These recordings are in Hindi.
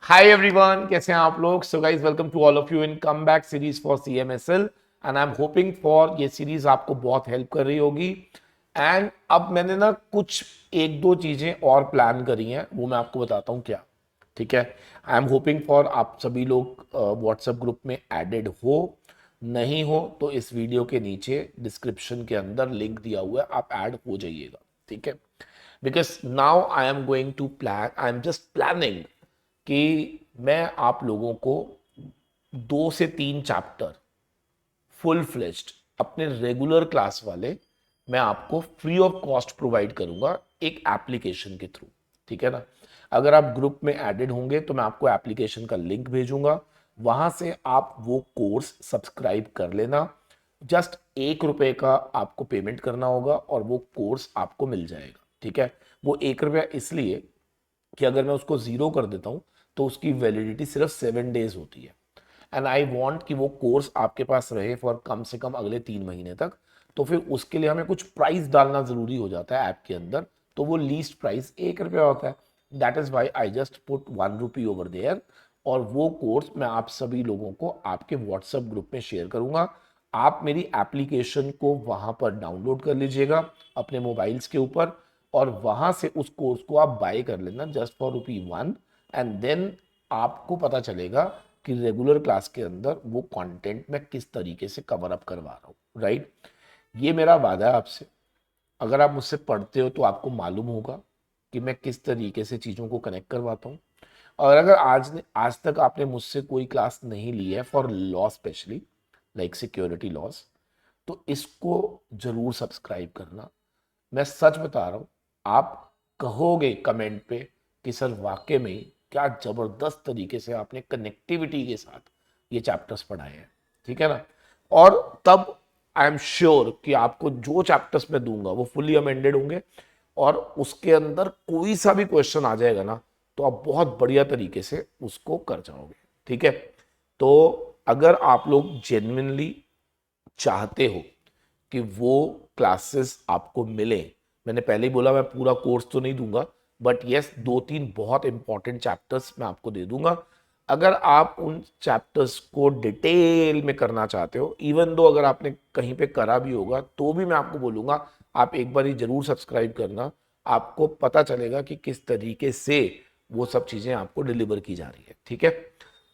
हाय एवरीवन, कैसे हैं आप लोग। So guys, welcome to all of you in come back series for CMSL and I am hoping for ये सीरीज आपको बहुत हेल्प कर रही होगी। एंड अब मैंने ना कुछ एक दो चीज़ें और प्लान करी हैं, वो मैं आपको बताता हूँ क्या। ठीक है। आई एम होपिंग फॉर आप सभी लोग व्हाट्सएप ग्रुप में एडेड हो। नहीं हो तो इस वीडियो के नीचे डिस्क्रिप्शन के अंदर लिंक दिया हुआ है, आप ऐड हो जाइएगा। ठीक है। Because now I am going to plan, I am just planning कि मैं आप लोगों को 2 से 3 चैप्टर फुल फ्लेज्ड अपने रेगुलर क्लास वाले मैं आपको फ्री ऑफ कॉस्ट प्रोवाइड करूंगा एक एप्लीकेशन के थ्रू। ठीक है ना। अगर आप ग्रुप में एडेड होंगे तो मैं आपको एप्लीकेशन का लिंक भेजूंगा, वहां से आप वो कोर्स सब्सक्राइब कर लेना। जस्ट ₹1 का आपको पेमेंट करना होगा और वो कोर्स आपको मिल जाएगा। ठीक है। वो ₹1 इसलिए कि अगर मैं उसको ज़ीरो कर देता हूँ तो उसकी वैलिडिटी सिर्फ 7 डेज होती है। एंड आई वॉन्ट कि वो कोर्स आपके पास रहे फॉर कम से कम अगले 3 महीने तक। तो फिर उसके लिए हमें कुछ प्राइस डालना ज़रूरी हो जाता है ऐप के अंदर। तो वो लीस्ट प्राइस ₹1 होता है। That is why I just put ₹1 over there. और वो कोर्स मैं आप सभी लोगों को आपके व्हाट्सएप ग्रुप में शेयर करूंगा। आप मेरी एप्लीकेशन को वहां पर डाउनलोड कर लीजिएगा अपने मोबाइल्स के ऊपर, और वहां से उस कोर्स को आप बाय कर लेना जस्ट फॉर ₹1। एंड देन आपको पता चलेगा कि रेगुलर क्लास के अंदर वो कंटेंट मैं किस तरीके से कवर अप करवा रहा हूँ। राइट। ये मेरा वादा है आपसे। अगर आप मुझसे पढ़ते हो तो आपको मालूम होगा कि मैं किस तरीके से चीज़ों को कनेक्ट करवाता हूँ। और अगर आज तक आपने मुझसे कोई क्लास नहीं ली है for law specially, like security loss, तो इसको जरूर सब्सक्राइब करना। मैं सच बता रहा हूँ, आप कहोगे कमेंट पे कि सर वाकई में क्या जबरदस्त तरीके से आपने कनेक्टिविटी के साथ ये चैप्टर्स पढ़ाए हैं। ठीक है ना। और तब आई एम श्योर कि आपको जो चैप्टर्स मैं दूंगा वो फुली अमेंडेड होंगे, और उसके अंदर कोई सा भी क्वेश्चन आ जाएगा ना तो आप बहुत बढ़िया तरीके से उसको कर जाओगे। ठीक है। तो अगर आप लोग जेन्युइनली चाहते हो कि वो क्लासेस आपको मिले, मैंने पहले ही बोला मैं पूरा कोर्स तो नहीं दूंगा, बट यस 2-3 बहुत इंपॉर्टेंट चैप्टर्स मैं आपको दे दूंगा। अगर आप उन चैप्टर्स को डिटेल में करना चाहते हो, इवन दो अगर आपने कहीं पे करा भी होगा तो भी मैं आपको बोलूंगा आप एक बार ही जरूर सब्सक्राइब करना। आपको पता चलेगा कि किस तरीके से वो सब चीज़ें आपको डिलीवर की जा रही है। ठीक है।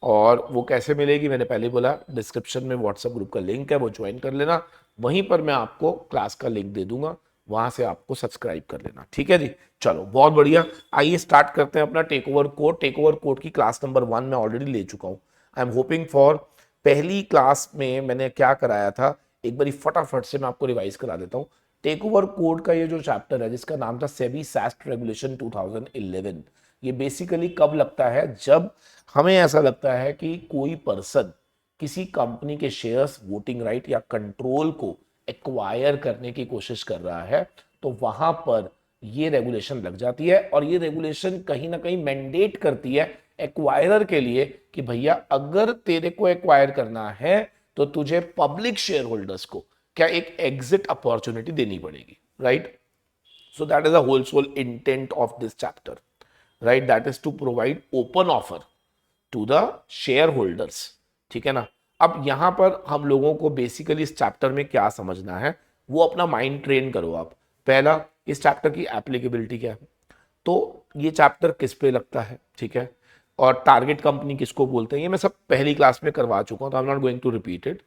और वो कैसे मिलेगी, मैंने पहले बोला डिस्क्रिप्शन में व्हाट्सएप ग्रुप का लिंक है, वो ज्वाइन कर लेना। वहीं पर मैं आपको क्लास का लिंक दे दूंगा, वहां से आपको सब्सक्राइब कर लेना। ठीक है जी। चलो बहुत बढ़िया। आइए स्टार्ट करते हैं अपना takeover code. Takeover code की क्लास नंबर 1 मैं ऑलरेडी ले चुका हूँ। आई एम होपिंग फॉर पहली क्लास में मैंने क्या कराया था, एक बारी फटाफट से मैं आपको रिवाइज करा देता हूँ। टेक ओवर कोड का ये जो चैप्टर है जिसका नाम था सेबी सास्ट रेगुलेशन 2011, ये बेसिकली कब लगता है, जब हमें ऐसा लगता है कि कोई पर्सन किसी कंपनी के शेयर्स, वोटिंग राइट या कंट्रोल को एक्वायर करने की कोशिश कर रहा है, तो वहां पर ये रेगुलेशन लग जाती है। और ये रेगुलेशन कहीं ना कहीं मैंडेट करती है एक्वायरर के लिए कि भैया अगर तेरे को एक्वायर करना है तो तुझे पब्लिक शेयर होल्डर्स को क्या एक एग्जिट अपॉर्चुनिटी देनी पड़ेगी। Right. So that is the whole sole intent of this chapter, right? That is to provide open offer to the shareholders. ठीक है ना। अब यहां पर हम लोगों को बेसिकली इस चैप्टर में क्या समझना है, वो अपना माइंड ट्रेन करो आप। पहला, इस चैप्टर की एप्लीकेबिलिटी क्या है, तो ये चैप्टर किस पे लगता है। ठीक है। और टारगेट कंपनी किसको बोलते हैं, ये मैं सब पहली क्लास में करवा चुका हूं, तो I am not going to repeat it.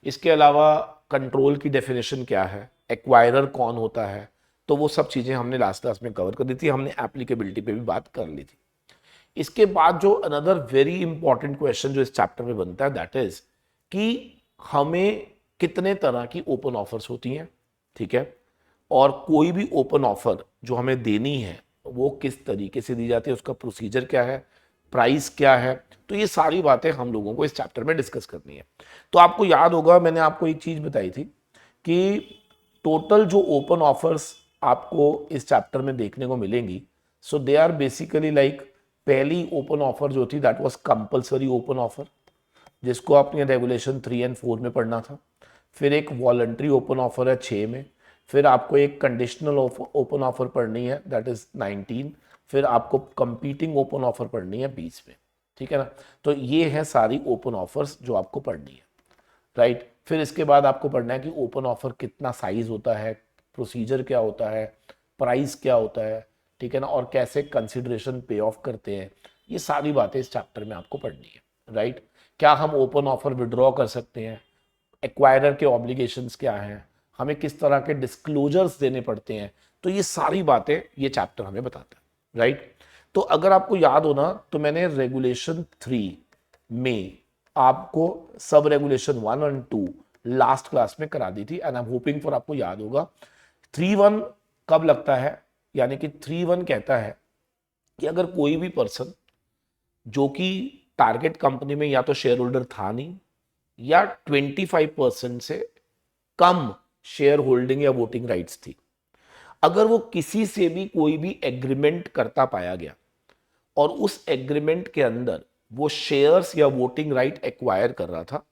इसके अलावा कंट्रोल की डेफिनेशन क्या है, एक्वायरर कौन होता है, तो वो सब चीज़ें हमने लास्ट क्लास में कवर कर दी थी, हमने एप्लीकेबिलिटी पे भी बात कर ली थी। इसके बाद जो अनदर वेरी इंपॉर्टेंट क्वेश्चन जो इस चैप्टर में बनता है दैट इज कि हमें कितने तरह की ओपन ऑफर्स होती हैं। ठीक है। और कोई भी ओपन ऑफर जो हमें देनी है वो किस तरीके से दी जाती है, उसका प्रोसीजर क्या है, प्राइस क्या है। तो ये सारी बातें हम लोगों को इस चैप्टर में डिस्कस करनी है। तो आपको याद होगा मैंने आपको एक चीज बताई थी कि टोटल जो ओपन ऑफर्स आपको इस चैप्टर में देखने को मिलेंगी, सो दे आर बेसिकली लाइक, पहली ओपन ऑफर जो थी that was compulsory open offer, जिसको आपने रेगुलेशन 3 और 4 में पढ़ना था। फिर एक वॉलंटरी ओपन ऑफर है 6 में। फिर आपको एक कंडीशनल ओपन ऑफर पढ़नी है दैट इज 19। फिर आपको कंपीटिंग ओपन ऑफर पढ़नी है 20 में। ठीक है ना। तो ये है सारी ओपन ऑफर्स जो आपको पढ़नी है, राइट। फिर इसके बाद आपको पढ़ना है कि ओपन ऑफर कितना साइज होता है, प्रोसीजर क्या होता है, प्राइस क्या होता है, ठीक है ना, और कैसे कंसिडरेशन पे ऑफ करते हैं। ये सारी बातें इस चैप्टर में आपको पढ़नी है, राइट। क्या हम ओपन ऑफर विड्रॉ कर सकते हैं, एक्वायरर के ऑब्लिगेशंस क्या हैं, हमें किस तरह के डिस्क्लोजर्स देने पड़ते हैं, तो ये सारी बातें ये चैप्टर हमें बताता है, राइट। तो अगर आपको याद हो ना, तो मैंने रेगुलेशन 3 में आपको सब रेगुलेशन 1 और 2 लास्ट क्लास में करा दी थी, and I am hoping for आपको याद होगा। 3(1) कब लगता है, यानी कि 3(1) कहता है कि अगर कोई भी पर्सन जो कि टारगेट कंपनी में या तो शेयर होल्डर था नहीं, या 25% से कम शेयर होल्डिंग या वोटिंग राइट्स थी, अगर वो किसी से भी कोई भी एग्रीमेंट करता पाया गया और उस एग्रीमेंट के अंदर वो शेयर्स या वोटिंग राइट एक्वायर कर रहा था,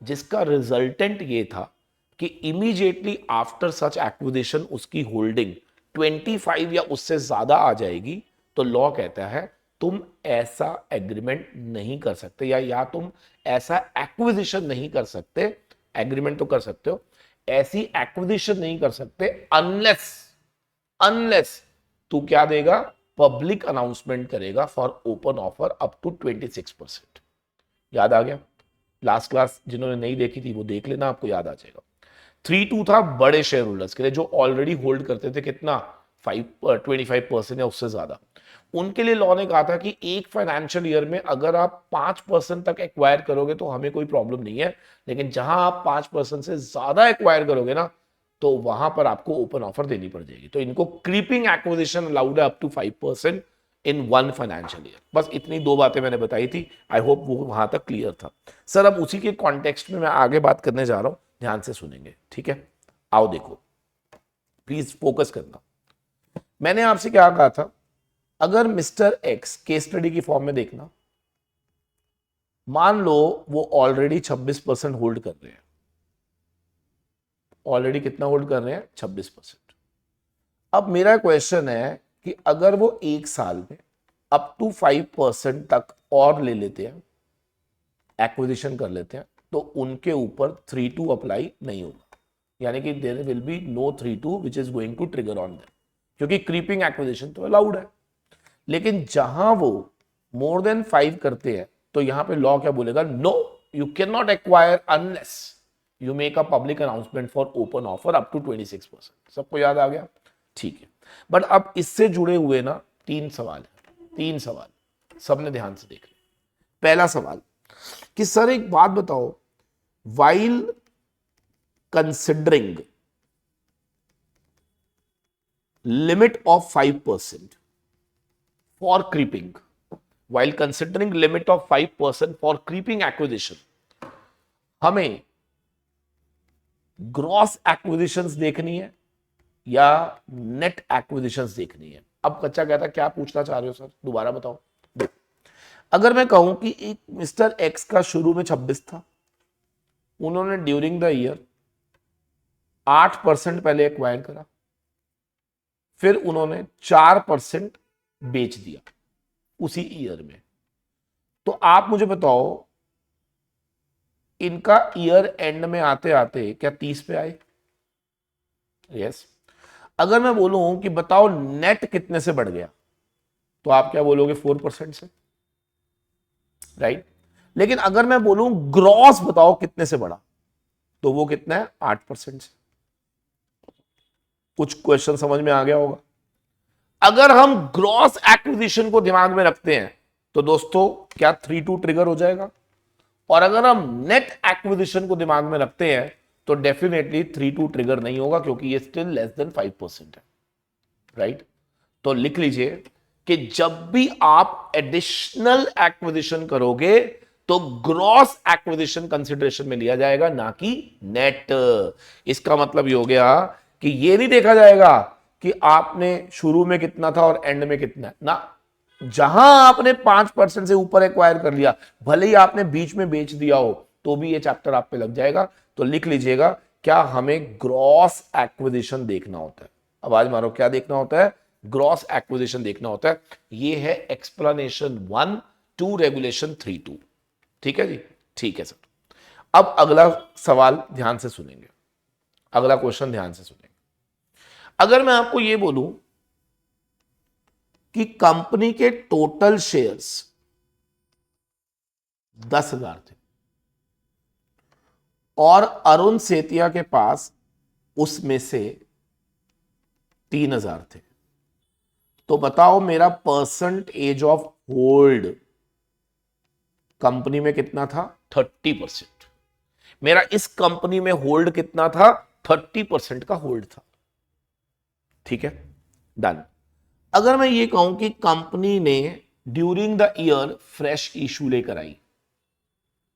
जिसका रिजल्टेंट ये था कि इमीडिएटली आफ्टर सच एक्विजिशन उसकी होल्डिंग 25 या उससे ज्यादा आ जाएगी, तो लॉ कहता है तुम ऐसा एग्रीमेंट नहीं कर सकते, या तुम ऐसा एक्विजिशन नहीं कर सकते। एग्रीमेंट तो कर सकते हो, ऐसी एक्विजिशन नहीं कर सकते अनलेस अनलेस तू क्या देगा, पब्लिक अनाउंसमेंट करेगा for open offer up to 26%। याद आ गया? लास्ट क्लास जिन्होंने नहीं देखी थी वो देख लेना, आपको याद आ जाएगा। 3(2) था बड़े शेयर होल्डर्स के लिए जो ऑलरेडी होल्ड करते थे कितना, 25% या उससे ज्यादा। उनके लिए लॉ ने कहा था कि एक फाइनेंशियल ईयर में अगर आप 5% तक एक्वायर करोगे तो हमें कोई प्रॉब्लम नहीं है, लेकिन जहां आप 5% से ज्यादा एक्वायर करोगे ना, तो वहां पर आपको ओपन ऑफर देनी पड़ जाएगी। तो इनको क्रीपिंग एक्विजिशन अलाउड है up to 5% in 1 financial year. बस इतनी 2 बातें मैंने बताई थी, आई होप वो वहां तक क्लियर था। सर अब उसी के कॉन्टेक्स्ट में मैं आगे बात करने जा रहा हूं, ध्यान से सुनेंगे, ठीक है। आओ देखो, प्लीज फोकस करना। मैंने आपसे क्या कहा था, अगर मिस्टर एक्स केस स्टडी की फॉर्म में देखना, मान लो वो ऑलरेडी 26% होल्ड कर रहे हैं। ऑलरेडी कितना होल्ड कर रहे हैं, 26%। अब मेरा क्वेश्चन है कि अगर वो एक साल में अप टू 5% तक और ले लेते हैं, एक्विजिशन कर लेते हैं, तो उनके ऊपर 3(2) अप्लाई नहीं होगा, यानी कि there will be no 3(2) which is going to trigger on them, क्योंकि क्रीपिंग एक्विजिशन तो अलाउड है। लेकिन जहां वो मोर देन 5 करते हैं, तो यहां पे लॉ क्या बोलेगा, no you can not acquire unless you make a public announcement for open offer up to 26%। सबको याद आ गया? ठीक है। बट अब इससे जुड़े हुए ना 3 सवाल है, 3 सवाल सबने ध्यान से देख लिया। पहला सवाल कि सर एक बात बताओ, while considering limit of 5% for creeping, while considering limit of 5% for creeping acquisition, हमें ग्रॉस एक्विजिशंस देखनी है या नेट एक्विजिशंस देखनी है? अब बच्चा कहता क्या पूछना चाह रहे हो सर, दोबारा बताओ। देखो, अगर मैं कहूं कि एक मिस्टर एक्स का शुरू में 26 था, उन्होंने ड्यूरिंग द ईयर 8% पहले एक्वायर करा, फिर उन्होंने 4% बेच दिया उसी ईयर में, तो आप मुझे बताओ इनका ईयर एंड में आते आते क्या 30 पे आए? यस। अगर मैं बोलूं कि बताओ नेट कितने से बढ़ गया, तो आप क्या बोलोगे, 4% से, राइट। लेकिन अगर मैं बोलूं ग्रॉस बताओ कितने से बढ़ा, तो वो कितना है, 8% से। कुछ क्वेश्चन समझ में आ गया होगा। अगर हम ग्रॉस एक्विजिशन को दिमाग में रखते हैं तो दोस्तों क्या 3(2) ट्रिगर हो जाएगा, और अगर हम नेट एक्विजिशन को दिमाग में रखते हैं तो डेफिनेटली 3(2) ट्रिगर नहीं होगा, क्योंकि ये स्टिल लेस देन 5% है, राइट। तो लिख लीजिए कि जब भी आप एडिशनल एक्विजिशन करोगे तो ग्रॉस एक्विजिशन कंसिडरेशन में लिया जाएगा, ना कि नेट। इसका मतलब ये हो गया कि ये नहीं देखा जाएगा कि आपने शुरू में कितना था और एंड में कितना है ना। जहां आपने 5% से ऊपर एक्वायर कर लिया, भले ही आपने बीच में बेच दिया हो, तो भी ये चैप्टर आप पे लग जाएगा। तो लिख लीजिएगा, क्या हमें ग्रॉस एक्विजिशन देखना होता है? आवाज मारो, क्या देखना होता है? ग्रॉस एक्विजिशन देखना होता है। ये है एक्सप्लेनेशन 1 टू रेगुलेशन 3(2). ठीक है जी, ठीक है सर। अब अगला सवाल ध्यान से सुनेंगे, अगला क्वेश्चन ध्यान से सुनेंगे। अगर मैं आपको यह बोलूं कि कंपनी के टोटल शेयर्स 10,000 थे और अरुण सेतिया के पास उसमें से 3,000 थे, तो बताओ मेरा परसेंटेज ऑफ होल्ड कंपनी में कितना था? 30%। मेरा इस कंपनी में होल्ड कितना था? 30% का होल्ड था। ठीक है, डन। अगर मैं ये कहूं कि कंपनी ने during the year fresh issue लेकर आई,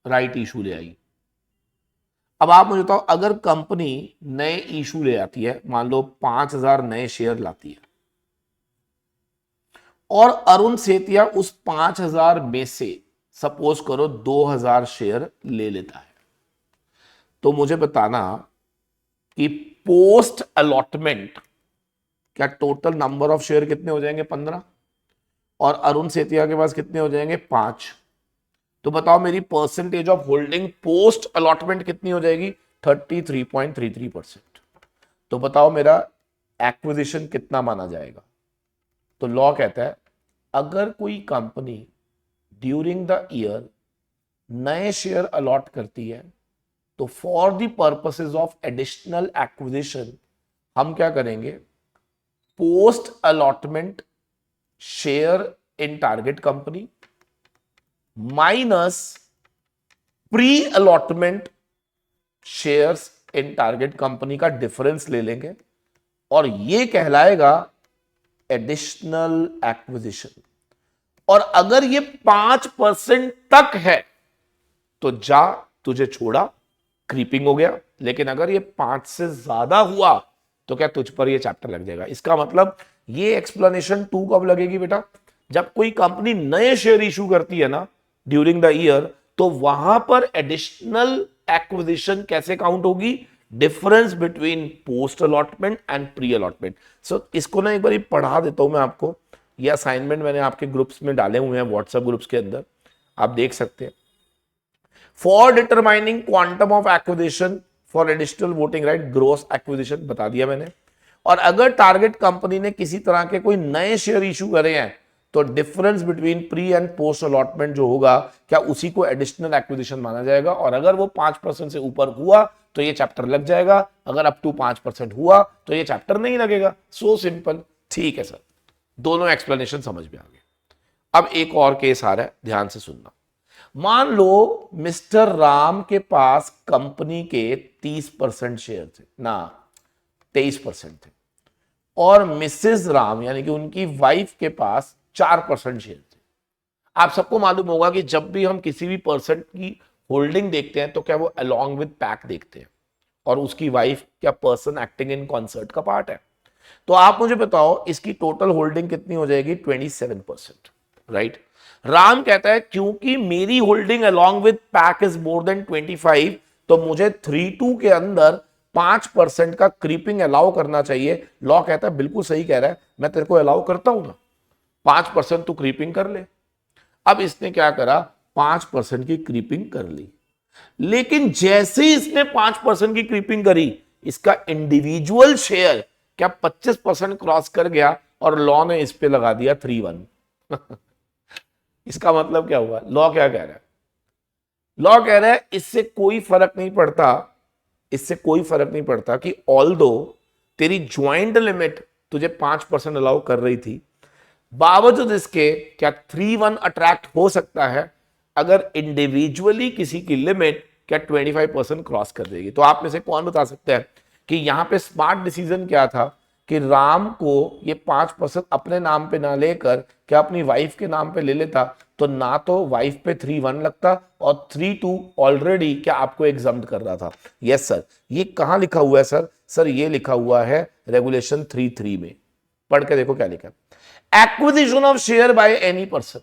राइट इशू ले आई। अब आप मुझे बताओ, अगर कंपनी नए इशू ले आती है, मान लो 5,000 नए शेयर लाती है और अरुण सेतिया उस 5,000 में से सपोज करो 2,000 शेयर ले लेता है, तो मुझे बताना कि पोस्ट अलॉटमेंट क्या टोटल नंबर ऑफ शेयर कितने हो जाएंगे? 15, और अरुण सेतिया के पास कितने हो जाएंगे? 5। तो बताओ मेरी percentage of holding post allotment कितनी हो जाएगी? 33.33%। तो बताओ मेरा एक्विजिशन कितना माना जाएगा? तो लॉ कहता है अगर कोई कंपनी ड्यूरिंग द ईयर नए शेयर अलॉट करती है तो for the purposes of additional acquisition हम क्या करेंगे? Post allotment share in target company minus pre allotment shares in target company का डिफरेंस ले लेंगे और यह कहलाएगा एडिशनल एक्विजिशन। और अगर ये 5% तक है तो जा, तुझे छोड़ा, क्रीपिंग हो गया। लेकिन अगर ये 5 से ज्यादा हुआ तो क्या तुझ पर ये चैप्टर लग जाएगा। इसका मतलब ये एक्सप्लेनेशन 2 कब लगेगी बेटा? जब कोई कंपनी नए शेयर इशू करती है ना ड्यूरिंग द ईयर, तो वहां पर एडिशनल एक्विजिशन कैसे काउंट होगी? Difference between post allotment and pre allotment. So इसको ना एक बार पढ़ा देता हूं मैं आपको। ये असाइनमेंट मैंने आपके ग्रुप्स में डाले हुए हैं, व्हाट्सएप ग्रुप्स के अंदर आप देख सकते हैं। For determining quantum of acquisition for additional voting right, gross acquisition बता दिया मैंने। और अगर टारगेट कंपनी ने किसी तरह के कोई नए शेयर इशू करे हैं तो difference between pre and post allotment जो होगा क्या उसी को एडिशनल एक्विजिशन माना जाएगा। और अगर वो 5% से ऊपर हुआ तो ये चैप्टर लग जाएगा, अगर अप टू 5% हुआ तो ये चैप्टर नहीं लगेगा। So simple. ठीक है सर, दोनों एक्सप्लेनेशन समझ में आ गए। अब एक और केस आ रहा है, ध्यान से सुनना। मान लो मिस्टर राम के पास कंपनी के 30% शेयर थे ना, 23% थे, और मिसेस राम यानी कि उनकी वाइफ के पास 4% शेयर थे। आप सबको मालूम होगा कि जब भी हम किसी भी पर्सन की होल्डिंग देखते हैं तो क्या वो अलोंग विद पैक देखते हैं, और उसकी वाइफ क्या पर्सन एक्टिंग इन कॉन्सर्ट का पार्ट है। तो आप मुझे बताओ इसकी टोटल होल्डिंग कितनी हो जाएगी? 27%, राइट। राम कहता है क्योंकि मेरी holding along with pack is more than 25, तो मुझे 3(2) के अंदर 5% का क्रीपिंग अलाउ करना चाहिए। लॉ कहता है बिल्कुल सही कह रहा है, मैं तेरे को अलाउ करता हूं ना, 5% तू क्रीपिंग कर ले। अब इसने क्या करा? 5% की क्रीपिंग कर ली। लेकिन जैसे ही इसने 5% की क्रीपिंग करी, इसका इंडिविजुअल शेयर क्या 25% क्रॉस कर गया और लॉ ने इस पे लगा दिया 3(1). इसका मतलब क्या हुआ? लॉ क्या कह रहा है? लॉ कह रहा है इससे कोई फर्क नहीं पड़ता, इससे कोई फर्क नहीं पड़ता कि ऑल्दो तेरी ज्वाइंट लिमिट तुझे 5% अलाउ कर रही थी, बावजूद इसके क्या 3(1) अट्रैक्ट हो सकता है अगर इंडिविजुअली किसी की लिमिट क्या 25% क्रॉस कर देगी। तो आप में से कौन बता सकते हैं कि यहां पे स्मार्ट डिसीजन क्या था कि राम को ये 5% अपने नाम पे ना लेकर क्या अपनी वाइफ के नाम पे ले लेता, तो ना तो वाइफ पे 3(1) लगता और 3(2) ऑलरेडी क्या आपको एग्जम्प्ट कर रहा था। Yes sir. ये कहां लिखा हुआ है सर? सर ये लिखा हुआ है रेगुलेशन 3(3) में। पढ़ के देखो क्या लिखा है। Acquisition of share by any person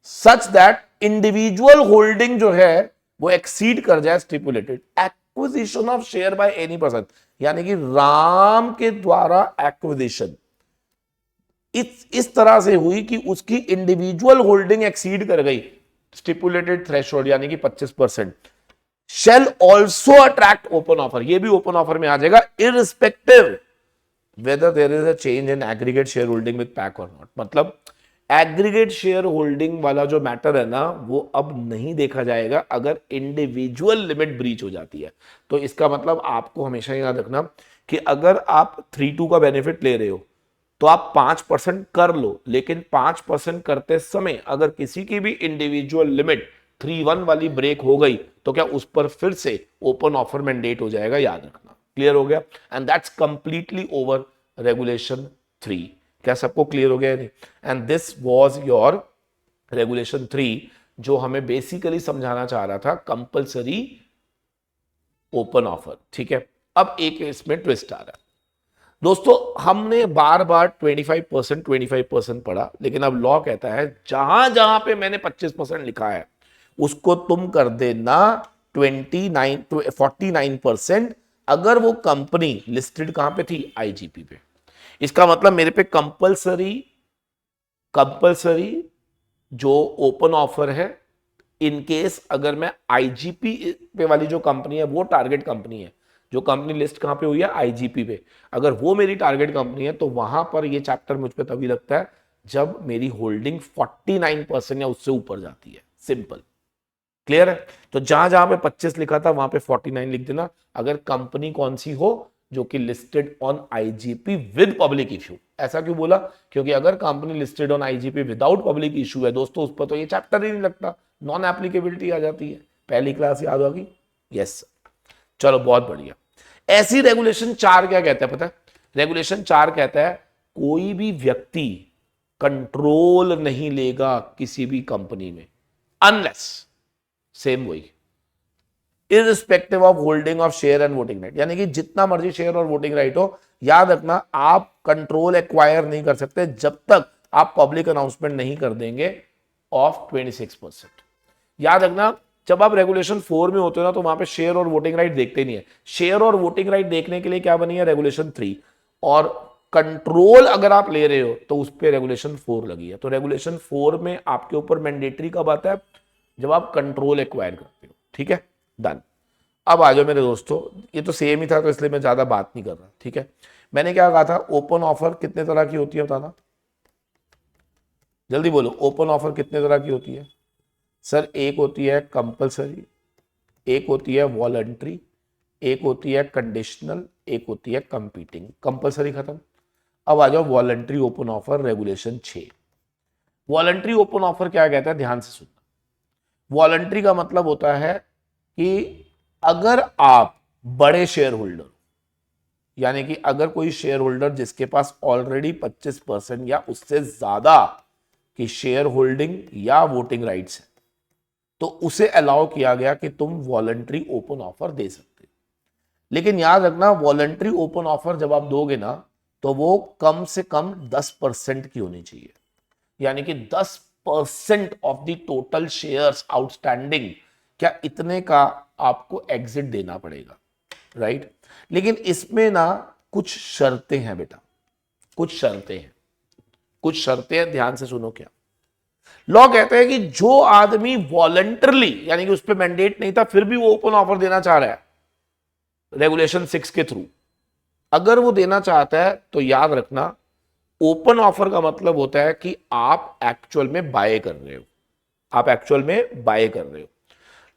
such that individual holding जो है वो एक्सीड कर जाए stipulated. Acquisition of share by any person यानी कि राम के द्वारा एक्विजिशन, इस तरह से हुई कि उसकी इंडिविजुअल होल्डिंग एक्सीड कर गई स्टिपुलेटेड थ्रेशोल्ड यानी कि 25%, shell also attract open offer, ये भी ओपन ऑफर में आ जाएगा irrespective whether there is a change in aggregate share holding with pack और नॉट। मतलब एग्रीगेट शेयर होल्डिंग वाला जो मैटर है ना वो अब नहीं देखा जाएगा अगर इंडिविजुअल लिमिट ब्रीच हो जाती है। तो इसका मतलब आपको हमेशा याद रखना कि अगर आप 3-2 का बेनिफिट ले रहे हो तो आप 5% कर लो, लेकिन 5% करते समय अगर किसी की भी इंडिविजुअल लिमिट 3-1 वाली ब्रेक हो गई तो क्या उस पर फिर से ओपन ऑफर मैंडेट हो जाएगा, याद रखना। क्लियर हो गया? And that's completely over regulation 3। क्या सबको क्लियर हो गया? नहीं? And this was your regulation 3 जो हमें बेसिकली समझाना चाह रहा था कंपलसरी ओपन ऑफर। ठीक है, अब एक इसमें ट्विस्ट आ रहा है दोस्तों। हमने बार बार 25% पढ़ा, लेकिन अब लॉ कहता है जहां जहां पे मैंने 25% लिखा है उसको तुम कर देना 49% अगर वो कंपनी लिस्टेड कहां पे थी? आईजीपी पे। इसका मतलब मेरे पे कंपलसरी जो ओपन ऑफर है इन केस अगर मैं आईजीपी पे वाली जो कंपनी है वो टारगेट कंपनी है, जो कंपनी लिस्ट कहां पे हुई है? आईजीपी पे। अगर वो मेरी टारगेट कंपनी है तो वहां पर ये चैप्टर मुझ पे तभी लगता है जब मेरी होल्डिंग 49% या उससे ऊपर जाती है। सिंपल। क्लियर है? तो जहां जहां पे 25 लिखा था वहां पे 49 लिख देना अगर कंपनी कौन सी हो? जो कि listed on IGP with public issue. ऐसा क्यों बोला? क्योंकि अगर company listed on IGP without public issue है दोस्तों, उस पर तो ये चैप्टर ही नहीं लगता, नॉन एप्लीकेबिलिटी आ जाती है। पहली क्लास याद होगी? यस। चलो बहुत बढ़िया। ऐसी रेगुलेशन 4 क्या कहता है पता है? रेगुलेशन 4 कहता है कोई भी व्यक्ति कंट्रोल नहीं लेगा किसी भी कंपनी में अनलेस, सेम वही, irrespective of holding of share and voting right, यानी कि जितना मर्जी शेयर और वोटिंग राइट हो, याद रखना आप कंट्रोल एक्वायर नहीं कर सकते जब तक आप पब्लिक अनाउंसमेंट नहीं कर देंगे ऑफ 26%। याद रखना जब आप रेगुलेशन 4 में होते हो ना तो वहां पे शेयर और वोटिंग राइट देखते नहीं है। शेयर और वोटिंग राइट देखने के लिए क्या बनी है? रेगुलेशन 3। और कंट्रोल अगर आप ले रहे हो तो उस पर रेगुलेशन 4 लगी है। तो रेगुलेशन 4 में आपके ऊपर मैंडेटरी कब आता है? जब आप कंट्रोल एक्वायर करते हो। ठीक है, डन। अब आ जाओ मेरे दोस्तों, ये तो सेम ही था तो इसलिए मैं ज्यादा बात नहीं कर रहा। ठीक है, मैंने क्या कहा था? ओपन ऑफर कितने तरह की होती है बताना, जल्दी बोलो। ओपन ऑफर कितने तरह की होती है? सर एक होती है कंपलसरी, एक होती है वॉलंटरी, एक होती है कंडीशनल, एक होती है कंपीटिंग। कंपलसरी खत्म। अब आ जाओ voluntary open offer regulation 6। Voluntary open offer क्या कहता है? ध्यान से सुनना। वॉलंटरी का मतलब होता है कि अगर आप बड़े शेयर होल्डर, यानी कि अगर कोई शेयर होल्डर जिसके पास ऑलरेडी 25% या उससे ज्यादा की शेयर होल्डिंग या वोटिंग राइट्स है तो उसे अलाउ किया गया कि तुम वॉलंटरी ओपन ऑफर दे सकते हो। लेकिन याद रखना वॉलंटरी ओपन ऑफर जब आप दोगे ना तो वो कम से कम 10% की होनी चाहिए, यानी कि 10% of the total shares outstanding, क्या इतने का आपको एग्जिट देना पड़ेगा, राइट? लेकिन इसमें ना कुछ शर्तें हैं बेटा, कुछ शर्तें हैं, कुछ शर्तें हैं, ध्यान से सुनो। क्या लॉ कहता है कि जो आदमी वॉलंटरली, यानी कि उस पर मैंडेट नहीं था फिर भी वो ओपन ऑफर देना चाह रहा है रेगुलेशन 6 के थ्रू, अगर वो देना चाहता है तो याद रखना ओपन ऑफर का मतलब होता है कि आप एक्चुअल में बाय कर रहे हो, आप एक्चुअल में बाय कर रहे हो।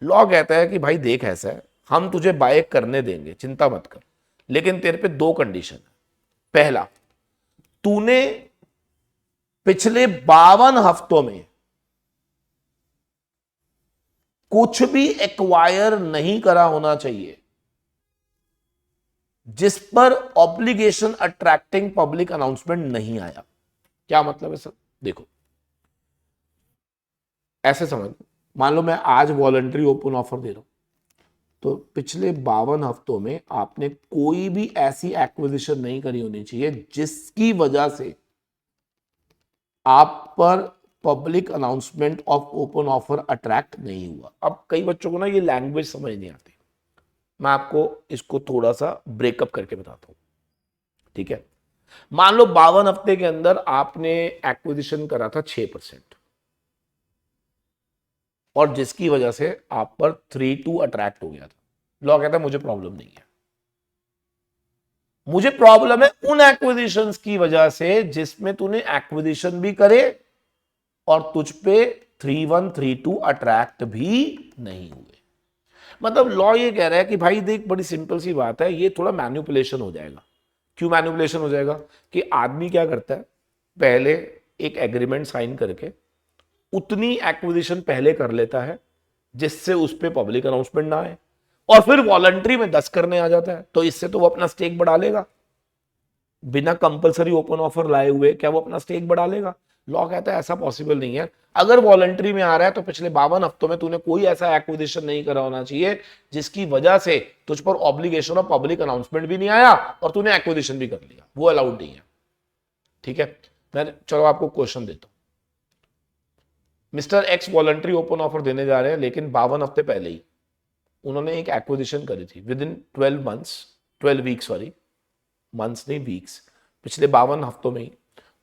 लॉ कहता है कि भाई देख ऐसा है, हम तुझे बाय करने देंगे, चिंता मत कर, लेकिन तेरे पे 2 कंडीशन है। पहला, तूने पिछले 52 हफ्तों में कुछ भी एक्वायर नहीं करा होना चाहिए जिस पर ऑब्लिगेशन अट्रैक्टिंग पब्लिक अनाउंसमेंट नहीं आया। क्या मतलब है सर? देखो ऐसे समझ, मान लो मैं आज वॉलंटरी ओपन ऑफर दे रहा हूं तो पिछले 52 हफ्तों में आपने कोई भी ऐसी एक्विजिशन नहीं करी होनी चाहिए जिसकी वजह से आप पर public announcement of open offer attract नहीं हुआ। अब कई बच्चों को ना ये लैंग्वेज समझ नहीं आती, मैं आपको इसको थोड़ा सा ब्रेकअप करके बताता हूं। ठीक है, मान लो 52 हफ्ते के अंदर आपने एक्विजिशन करा था 6%, और जिसकी वजह से आप पर 3-2 अट्रैक्ट हो गया था। लॉ कहता है मुझे प्रॉब्लम नहीं है, मुझे प्रॉब्लम है उन एक्विजिशंस की वजह से जिसमें तूने एक्विजिशन भी करे और तुझ पे 3132 अट्रैक्ट भी नहीं हुए। मतलब लॉ ये कह रहा है कि भाई देख, बड़ी सिंपल सी बात है, ये थोड़ा मैनिपुलेशन हो जाएगा। क्यों मैनिपुलेशन हो जाएगा? कि आदमी क्या करता है, पहले एक एग्रीमेंट साइन करके उतनी एक्विजिशन पहले कर लेता है जिससे उस पर पब्लिक अनाउंसमेंट ना आए, और फिर वॉलंटरी में 10 करने आ जाता है, तो इससे तो वो अपना स्टेक बढ़ा लेगा। बिना कंपलसरी ओपन ऑफर लाए हुए क्या वो अपना स्टेक बढ़ा लेगा? लॉ कहता है ऐसा पॉसिबल नहीं है। अगर वॉलंटरी में आ रहा है तो पिछले 52 हफ्तों में तूने कोई ऐसा एक्विजिशन नहीं करा होना चाहिए जिसकी वजह से तुझ पर ऑब्लिगेशन ऑफ पब्लिक अनाउंसमेंट भी नहीं आया और तूने एक्विजिशन भी कर लिया, वो अलाउड नहीं है। ठीक है, मैं चलो आपको क्वेश्चन देता हूं। Mister x voluntary open offer देने जा रहे हैं, लेकिन 52 हफ्ते पहले ही उन्होंने एक एक्विजिशन करी थी with in 12 weeks, sorry months नहीं वीक्स, पिछले 52 हफ्तों में ही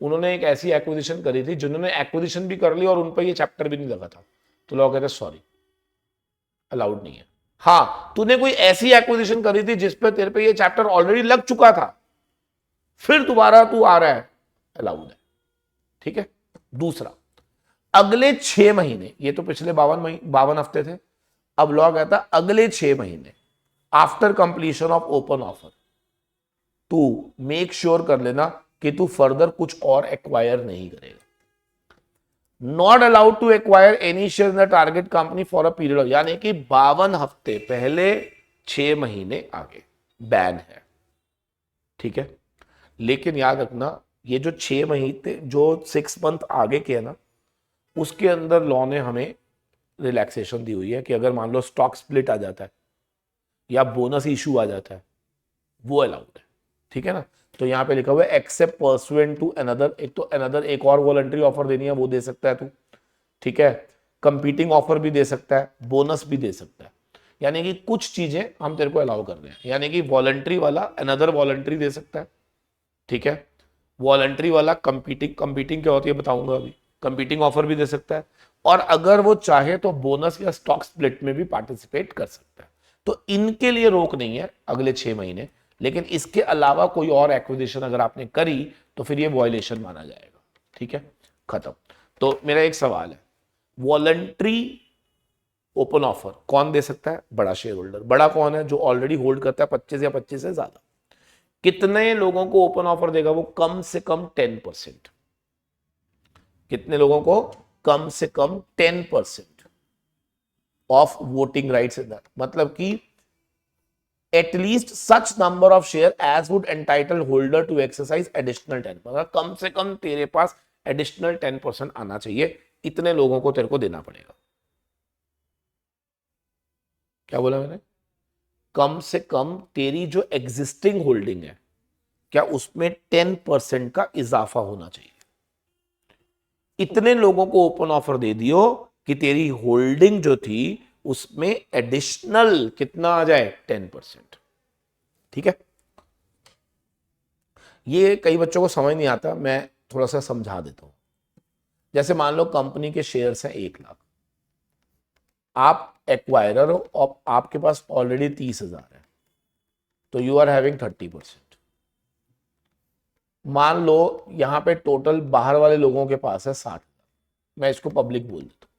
उन्होंने एक ऐसी एक्विजिशन करी थी जिन्होंने एक्विजिशन भी कर ली और उन पर ये चैप्टर भी नहीं लगा था, तो लोग कहते हैं सॉरी, अलाउड नहीं है। हाँ, तूने कोई ऐसी एक्विजिशन करी थी जिसपे तेरे पे ये चैप्टर ऑलरेडी लग चुका था, फिर दोबारा तू आ रहा है, अलाउड है। ठीक है। दूसरा, अगले 6 महीने, ये तो पिछले 52 हफ्ते थे, अब लॉ कहता अगले 6 महीने after completion of open offer तू मेक श्योर कर लेना कि तू फर्दर कुछ और एक्वायर नहीं करेगा। Not allowed to acquire any share in the target company for a period of, यानी कि 52 हफ्ते पहले 6 महीने आगे बैन है। ठीक है, लेकिन याद रखना ये जो 6 महीने, जो 6 मंथ आगे के है ना, उसके अंदर लॉ ने हमें रिलैक्सेशन दी हुई है कि अगर मान लो स्टॉक स्प्लिट आ जाता है या बोनस इशू आ जाता है, वो अलाउड है। ठीक है ना, तो यहां पे लिखा हुआ है एक्सेप्ट परसुएंट टू अनदर, एक तो अनदर एक और वॉलंटरी ऑफर देनी है वो दे सकता है तू। ठीक है, कंपीटिंग ऑफर भी दे सकता है, बोनस भी दे सकता है, यानी कि कुछ चीजें हम तेरे को अलाउ कर रहे हैं, यानी कि वॉलंटरी वाला अनदर वॉलंटरी दे सकता है। ठीक है, वॉलंटरी वाला कंपीटिंग क्या होती है बताऊंगा अभी, कंपीटिंग ऑफर भी दे सकता है, और अगर वो चाहे तो बोनस या स्टॉक स्प्लिट में भी पार्टिसिपेट कर सकता है। तो इनके लिए रोक नहीं है अगले 6 महीने, लेकिन इसके अलावा कोई और एक्विजिशन अगर आपने करी तो फिर ये वॉयलेशन माना जाएगा। ठीक है, खत्म। तो मेरा एक सवाल है, वॉलंटरी ओपन ऑफर कौन दे सकता है? बड़ा शेयर होल्डर। बड़ा कौन है? जो ऑलरेडी होल्ड करता है 25 या 25 से ज्यादा। कितने लोगों को ओपन ऑफर देगा वो? कम से कम 10%। कितने लोगों को? कम से कम 10% of voting rights in that, मतलब कि at least such number of share as would entitle holder to exercise additional 10%, मतलब कम से कम तेरे पास एडिशनल 10% आना चाहिए, इतने लोगों को तेरे को देना पड़ेगा। क्या बोला मैंने? कम से कम तेरी जो एग्जिस्टिंग होल्डिंग है, क्या उसमें 10% का इजाफा होना चाहिए। इतने लोगों को ओपन ऑफर दे दियो कि तेरी होल्डिंग जो थी उसमें एडिशनल कितना आ जाए? 10%। ठीक है, ये कई बच्चों को समझ नहीं आता, मैं थोड़ा सा समझा देता हूं। जैसे मान लो कंपनी के शेयर्स हैं 1 लाख, आप एक्वायरर हो और आपके पास ऑलरेडी 30,000 है, तो यू आर हैविंग 30%। मान लो यहां पे टोटल बाहर वाले लोगों के पास है 60,000, मैं इसको पब्लिक बोल देता हूं।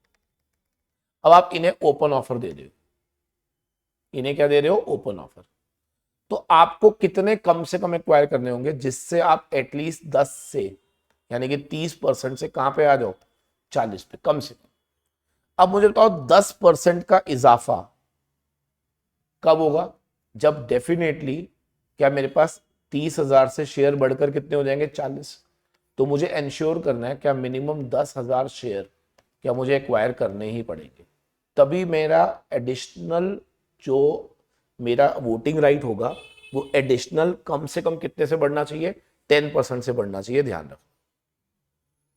अब आप इन्हें ओपन ऑफर दे रहे हो, इन्हें क्या दे रहे हो? Open offer. तो आपको कितने कम से कम एक्वायर करने होंगे जिससे आप एटलीस्ट 10 से, यानी कि 30% से कहां पे आ जाओ? 40 पे कम से कम। अब मुझे बताओ 10% का इजाफा कब होगा? जब डेफिनेटली क्या मेरे पास 30,000 से शेयर बढ़कर कितने हो जाएंगे? 40। तो मुझे इंश्योर करना है क्या मिनिमम 10,000 शेयर क्या मुझे एक्वायर करने ही पड़ेंगे, तभी मेरा एडिशनल जो मेरा वोटिंग राइट होगा वो एडिशनल कम से कम कितने से बढ़ना चाहिए? 10% से बढ़ना चाहिए, ध्यान रखो।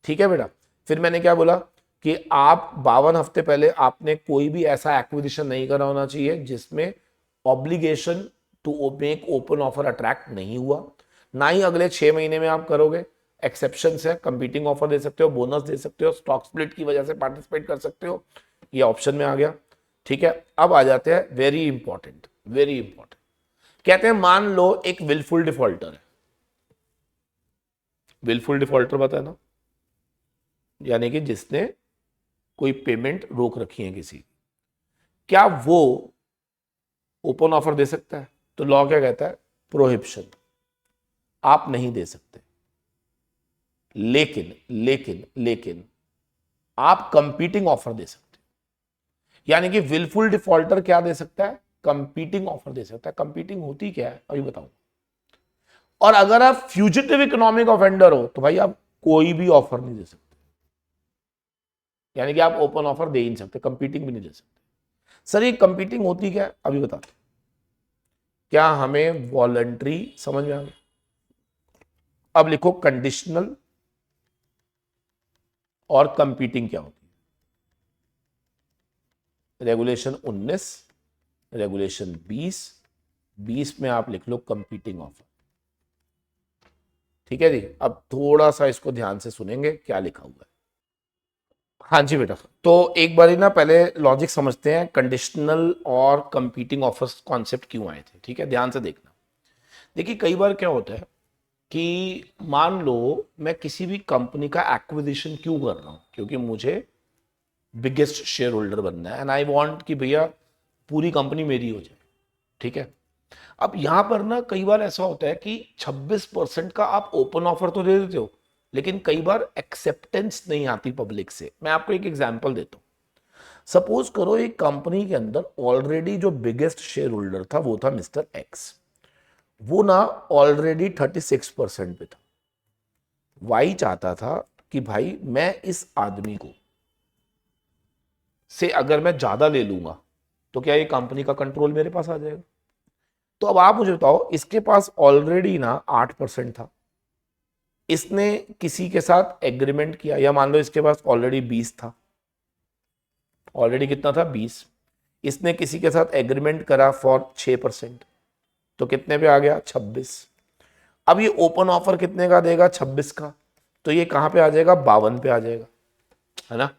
ठीक है बेटा, फिर मैंने क्या बोला कि आप 52 हफ्ते पहले आपने कोई भी ऐसा एक्विजिशन नहीं करा होना चाहिए जिसमें obligation to make open offer attract नहीं हुआ, ना ही अगले 6 महीने में आप करोगे। एक्सेप्शन है, कंपीटिंग ऑफर दे सकते हो, बोनस दे सकते हो, स्टॉक स्प्लिट की वजह से पार्टिसिपेट कर सकते हो, ये ऑप्शन में आ गया। ठीक है, अब आ जाते हैं वेरी इंपॉर्टेंट, वेरी इंपॉर्टेंट। कहते हैं मान लो एक विलफुल डिफॉल्टर है। विलफुल डिफॉल्टर पता है ना, यानी कि जिसने कोई पेमेंट रोक रखी है किसी, क्या वो ओपन ऑफर दे सकता है? तो लॉ क्या कहता है? प्रोहिबिशन, आप नहीं दे सकते। लेकिन लेकिन लेकिन आप कंपीटिंग ऑफर दे सकते हो। यानी कि विलफुल डिफॉल्टर क्या दे सकता है? कंपीटिंग ऑफर दे सकता है। कंपीटिंग होती क्या है अभी बताऊं। और अगर आप फ्यूजिटिव इकोनॉमिक ऑफेंडर हो तो भाई आप कोई भी ऑफर नहीं दे सकते। यानी कि आप ओपन ऑफर दे ही नहीं सकते, कंपीटिंग भी नहीं दे सकते। सर ये कंपीटिंग होती क्या है अभी बताते। क्या हमें वॉलंटरी समझ में आ गया? अब लिखो कंडीशनल और कंपीटिंग क्या होती है। रेगुलेशन 19, रेगुलेशन 20 में आप लिख लो कंपीटिंग ऑफर। ठीक है जी, अब थोड़ा सा इसको ध्यान से सुनेंगे क्या लिखा हुआ है। हाँ जी बेटा, तो एक बार ना पहले लॉजिक समझते हैं, कंडीशनल और कंपीटिंग ऑफर्स कॉन्सेप्ट क्यों आए थे। ठीक है, ध्यान से देखना। देखिए कई बार क्या होता है कि मान लो मैं किसी भी कंपनी का एक्विजिशन क्यों कर रहा हूं, क्योंकि मुझे बिगेस्ट शेयर होल्डर बनना है एंड आई वांट कि भैया पूरी कंपनी मेरी हो जाए। ठीक है, अब यहां पर ना कई बार ऐसा होता है कि 26% का आप ओपन ऑफर तो दे देते हो, लेकिन कई बार एक्सेप्टेंस नहीं आती पब्लिक से। मैं आपको एक एग्जांपल देता हूं। सपोज करो एक कंपनी के अंदर ऑलरेडी जो बिगेस्ट शेयर होल्डर था वो था मिस्टर एक्स। वो ना ऑलरेडी 36% पे था। वाई चाहता था कि भाई मैं इस आदमी को से अगर मैं ज्यादा ले लूंगा तो क्या ये कंपनी का कंट्रोल मेरे पास आ जाएगा। तो अब आप मुझे बताओ, इसके पास ऑलरेडी ना 8% था। इसने किसी के साथ एग्रीमेंट किया, या मान लो इसके पास ऑलरेडी 20 था। ऑलरेडी कितना था? 20। इसने किसी के साथ एग्रीमेंट करा फॉर 6%, तो कितने पे आ गया? 26। अब ये ओपन ऑफर कितने का देगा? 26 का। तो ये कहां पे आ जाएगा? 52 पे आ जाएगा, है ना।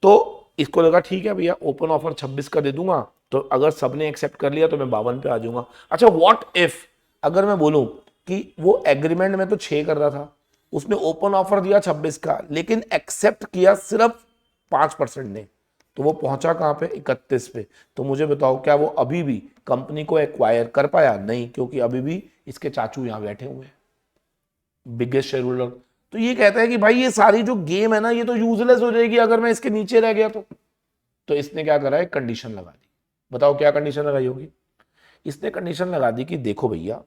तो इसको लगा ठीक है भैया ओपन ऑफर 26 का दे दूंगा, तो अगर सबने एक्सेप्ट कर लिया तो मैं 52 पे आ जाऊंगा। अच्छा व्हाट इफ अगर मैं बोलूं कि वो एग्रीमेंट में तो 6 कर रहा था, उसने ओपन ऑफर दिया 26 का, लेकिन एक्सेप्ट किया सिर्फ 5% ने, तो वो पहुंचा कहां पे? 31 पे। तो मुझे बताओ क्या वो अभी भी कंपनी को एक्वायर कर पाया? नहीं, क्योंकि अभी भी इसके चाचू यहां बैठे हुए हैं, बिगेस्ट शेयर होल्डर। तो ये कहता है कि भाई ये सारी जो गेम है ना ये तो यूजलेस हो जाएगी अगर मैं इसके नीचे रह गया तो इसने क्या करा है? कंडीशन लगा दी। बताओ क्या कंडीशन लगाई होगी? इसने कंडीशन लगा दी कि देखो भैया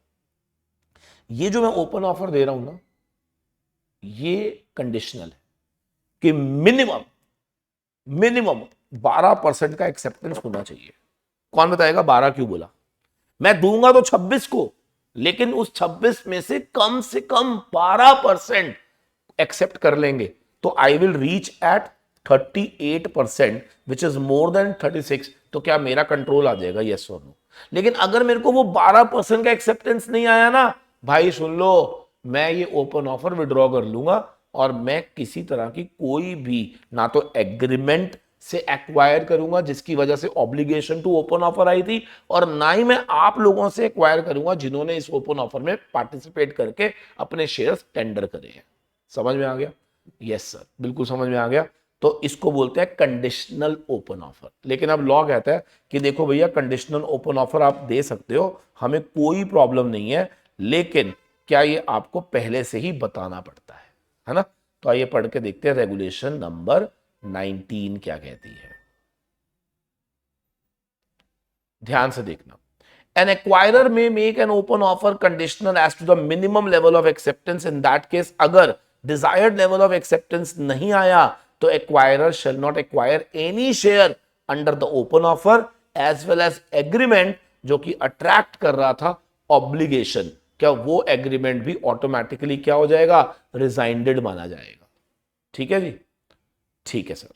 ये जो मैं ओपन ऑफर दे रहा हूं ना ये कंडीशनल है कि मिनिमम मिनिमम 12% का एक्सेप्टेंस होना चाहिए। कौन बताएगा 12 क्यों बोला? मैं दूंगा तो 26 को, लेकिन उस 26 में से कम 12% एक्सेप्ट कर लेंगे तो I will reach at 38% which is more than 36। तो क्या मेरा कंट्रोल आ जाएगा? यस और नो। लेकिन अगर मेरे को वो 12% का एक्सेप्टेंस नहीं आया ना, भाई सुन लो, मैं ये ओपन ऑफर विड्रॉ कर लूंगा और मैं किसी तरह की कोई भी ना तो एग्रीमेंट से एक्वायर करूंगा जिसकी वजह से ऑब्लिगेशन टू ओपन ऑफर आई थी, और ना ही मैं आप लोगों से एक्वायर करूंगा जिन्होंने इस ओपन ऑफर में पार्टिसिपेट करके अपने शेयर्स टेंडर करे हैं। समझ में आ गया? यस सर, बिल्कुल समझ में आ गया। तो इसको बोलते हैं कंडीशनल ओपन ऑफर। लेकिन अब लॉ कहता है कि देखो भैया कंडीशनल ओपन ऑफर आप दे सकते हो, हमें कोई प्रॉब्लम नहीं है, लेकिन क्या ये आपको पहले से ही बताना पड़ता है ना। तो आइए पढ़ के देखते हैं रेगुलेशन नंबर 19 क्या कहती है। ध्यान से देखना। An acquirer may make an open offer conditional as to the minimum level of acceptance. In that case, अगर desired level of acceptance नहीं आया तो acquirer shall not acquire any share under the open offer as well as agreement जो कि attract कर रहा था obligation। क्या वो agreement भी automatically क्या हो जाएगा? Rescinded माना जाएगा। ठीक है जी, ठीक है सर।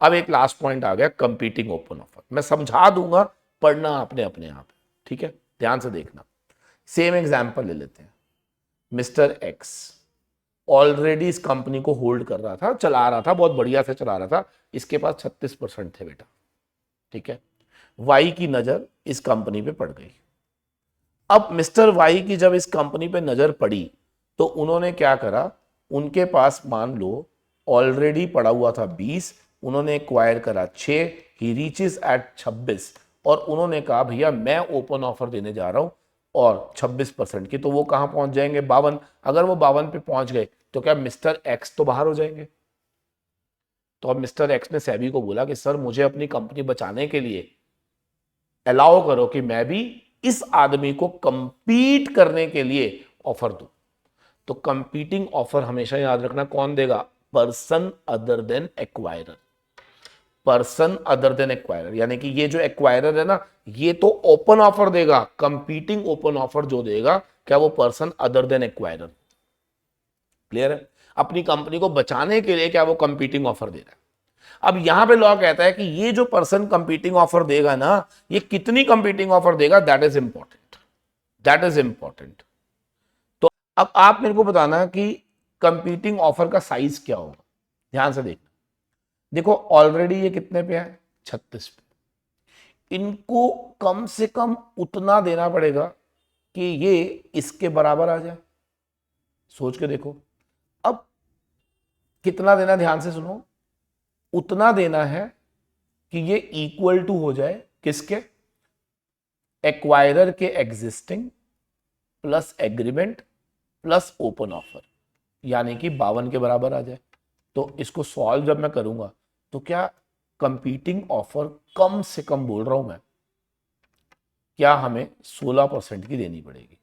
अब एक लास्ट पॉइंट आ गया, कंपीटिंग ओपन ऑफर। मैं समझा दूंगा, पढ़ना आपने अपने आप। ठीक है, ध्यान से देखना। सेम एग्जांपल ले लेते हैं। मिस्टर एक्स ऑलरेडी इस कंपनी को होल्ड कर रहा था, चला रहा था, बहुत बढ़िया से चला रहा था, इसके पास 36% थे बेटा, ठीक है। वाई की नजर इस कंपनी पे पड़ गई। अब मिस्टर वाई की जब इस कंपनी पे नजर पड़ी तो उन्होंने क्या करा, उनके पास मान लो ऑलरेडी पड़ा हुआ था 20, उन्होंने एक्वायर करा 6, ही रीचेस एट 26 और उन्होंने कहा भैया मैं ओपन ऑफर देने जा रहा हूं और 26% की, तो वो कहां पहुंच जाएंगे, 52। अगर वो 52 पे पहुंच गए तो क्या मिस्टर एक्स तो बाहर हो जाएंगे। तो अब मिस्टर एक्स ने सेबी को बोला कि सर मुझे अपनी कंपनी बचाने के लिए अलाउ करो कि मैं भी इस आदमी को कंपीट करने के लिए ऑफर दूं। तो कंपीटिंग ऑफर हमेशा याद रखना कौन देगा, person other than acquirer. Person other than acquirer, यानी कि ये जो एक्वायरर है ना, ये तो ओपन ऑफर देगा, कंपीटिंग ओपन ऑफर जो देगा क्या वो person other than acquirer. Clear है, अपनी कंपनी को बचाने के लिए क्या वो कंपीटिंग ऑफर दे रहा है। अब यहां पे लॉ कहता है कि ये जो पर्सन कंपीटिंग ऑफर देगा ना, ये कितनी कंपीटिंग ऑफर देगा, that is important, that is important. तो अब आप मेरे को बताना कि कंपीटिंग ऑफर का साइज क्या होगा। ध्यान से देखना, देखो ऑलरेडी ये कितने पे है, 36 पे। इनको कम से कम उतना देना पड़ेगा कि ये इसके बराबर आ जाए। सोच के देखो, अब कितना देना, ध्यान से सुनो, उतना देना है कि ये इक्वल टू हो जाए किसके, एक्वायरर के existing plus agreement plus open offer, यानी कि 52 के बराबर आ जाए। तो इसको सॉल्व जब मैं करूंगा तो क्या कंपीटिंग ऑफर कम से कम बोल रहा हूं मैं, क्या हमें 16% की देनी पड़ेगी,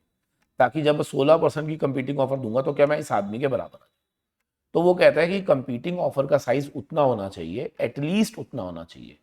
ताकि जब 16% की कंपीटिंग ऑफर दूंगा तो क्या मैं इस आदमी के बराबर आ। तो वो कहता है कि कंपीटिंग ऑफर का साइज उतना होना चाहिए, एटलीस्ट उतना होना चाहिए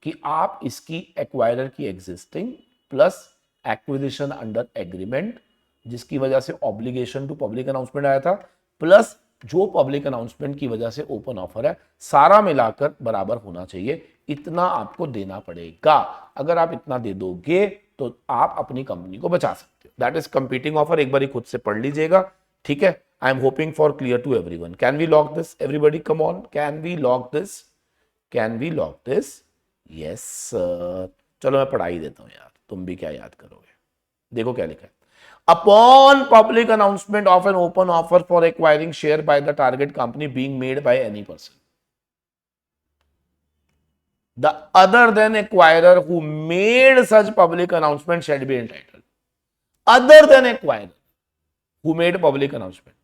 कि आप इसकी एक्वायरर की existing plus acquisition under agreement, जिसकी वजह से ऑब्लिगेशन टू पब्लिक अनाउंसमेंट आया था, प्लस जो पब्लिक अनाउंसमेंट की वजह से ओपन ऑफर है, सारा मिलाकर बराबर होना चाहिए। इतना आपको देना पड़ेगा। अगर आप इतना दे दोगे तो आप अपनी कंपनी को बचा सकते हो। That is competing offer. एक बार खुद से पढ़ लीजिएगा, ठीक है। I am hoping for clear to everyone. Can we log this? Everybody, come on. Can we log this? Can we log this? Yes, sir. चलो मैं पढ़ा ही देता हूं यार, तुम भी क्या याद करोगे। देखो क्या लिखा है, upon public announcement of an open offer for acquiring share by the target company being made by any person, the other than acquirer who made such public announcement shall be entitled. Other than acquirer who made public announcement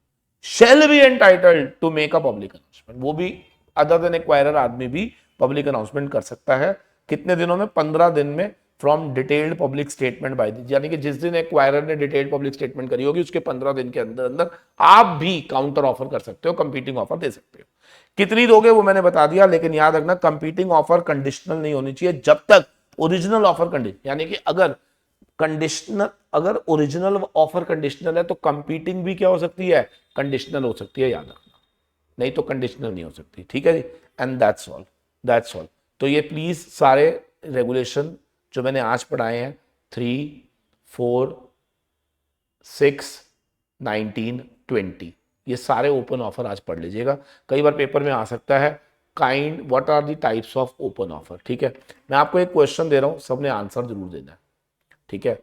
shall be entitled to make a public announcement. वो भी अदर देन एक्वायरर आदमी भी पब्लिक अनाउंसमेंट कर सकता है। कितने दिनों में, 15 दिन में, from detailed public statement by the, यानी कि जिस दिन एक्वायरर ने डिटेल्ड पब्लिक स्टेटमेंट करी होगी उसके 15 दिन के अंदर अंदर आप भी काउंटर ऑफर कर सकते हो, कंपीटिंग ऑफर दे सकते हो। कितनी दोगे वो मैंने बता दिया, लेकिन याद रखना कंपीटिंग ऑफर कंडीशनल नहीं होनी चाहिए जब तक ओरिजिनल ऑफर कंडीशन, यानी कि अगर कंडीशनल, अगर ओरिजिनल ऑफर कंडीशनल है तो कंपीटिंग भी क्या हो सकती है, कंडीशनल हो सकती है, याद रखना, नहीं तो कंडीशनल नहीं हो सकती, ठीक है जी। And that's all, that's all. तो ये प्लीज सारे रेगुलेशन जो मैंने आज पढ़ाए हैं, 3, 4, 6, 19, 20, ये सारे ओपन ऑफर आज पढ़ लीजिएगा। कई बार पेपर में आ सकता है kind, what are the types of open offer, ठीक है। मैं आपको एक क्वेश्चन दे रहा हूं, सबने आंसर जरूर देना है, ठीक है।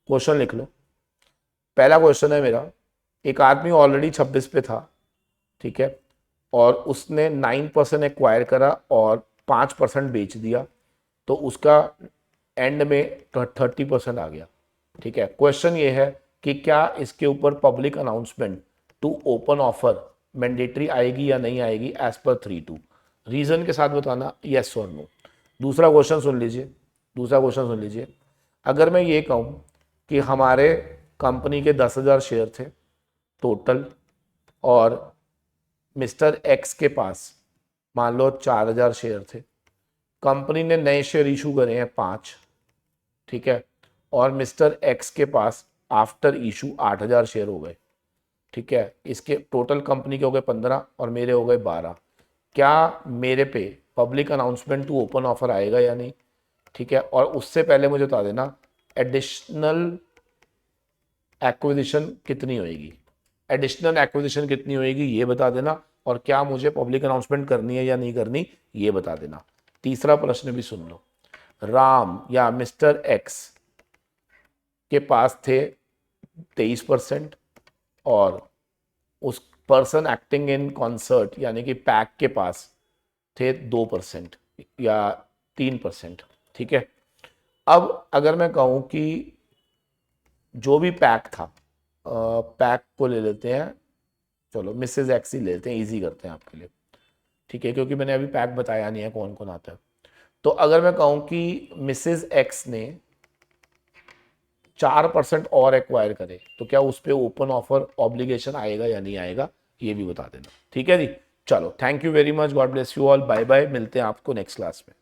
क्वेश्चन लिख लो। पहला क्वेश्चन है मेरा, एक आदमी ऑलरेडी 26 पे था, ठीक है, और उसने 9% एक्वायर करा और 5% बेच दिया, तो उसका एंड में 30% आ गया, ठीक है। क्वेश्चन ये है कि क्या इसके ऊपर public announcement to open offer mandatory आएगी या नहीं आएगी, एज पर 3(2). रीजन के साथ बताना यस और नो। दूसरा क्वेश्चन सुन लीजिए, दूसरा क्वेश्चन सुन लीजिए। अगर मैं ये कहूं कि हमारे कंपनी के 10,000 शेयर थे टोटल और मिस्टर एक्स के पास मान लो 4,000 शेयर थे, कंपनी ने नए शेयर इशू करे हैं 5, ठीक है, और मिस्टर एक्स के पास आफ्टर इशू 8,000 शेयर हो गए, ठीक है। इसके टोटल कंपनी के हो गए 15 और मेरे हो गए 12। क्या मेरे पे public announcement to open offer आएगा या नहीं, ठीक है। और उससे पहले मुझे बता देना एडिशनल एक्विजिशन कितनी होएगी, एडिशनल एक्विजिशन कितनी होएगी ये बता देना, और क्या मुझे पब्लिक अनाउंसमेंट करनी है या नहीं करनी ये बता देना। तीसरा प्रश्न भी सुन लो। राम या मिस्टर एक्स के पास थे 23% और उस पर्सन एक्टिंग इन कॉन्सर्ट यानी कि पैक के पास थे 2% या 3%। ठीक है, अब अगर मैं कहूं कि जो भी पैक था, पैक को ले लेते हैं, चलो मिसेज एक्स ही ले लेते हैं, इजी करते हैं आपके लिए। ठीक है, क्योंकि मैंने अभी पैक बताया नहीं है कौन कौन आता है। तो अगर मैं कहूं कि मिसेज एक्स ने 4% और एक्वायर करे तो क्या उस पर ओपन ऑफर ऑब्लिगेशन आएगा या नहीं आएगा ये भी बता देना। ठीक है जी, चलो thank you very much, God bless you all, bye bye, मिलते हैं आपको नेक्स्ट क्लास में।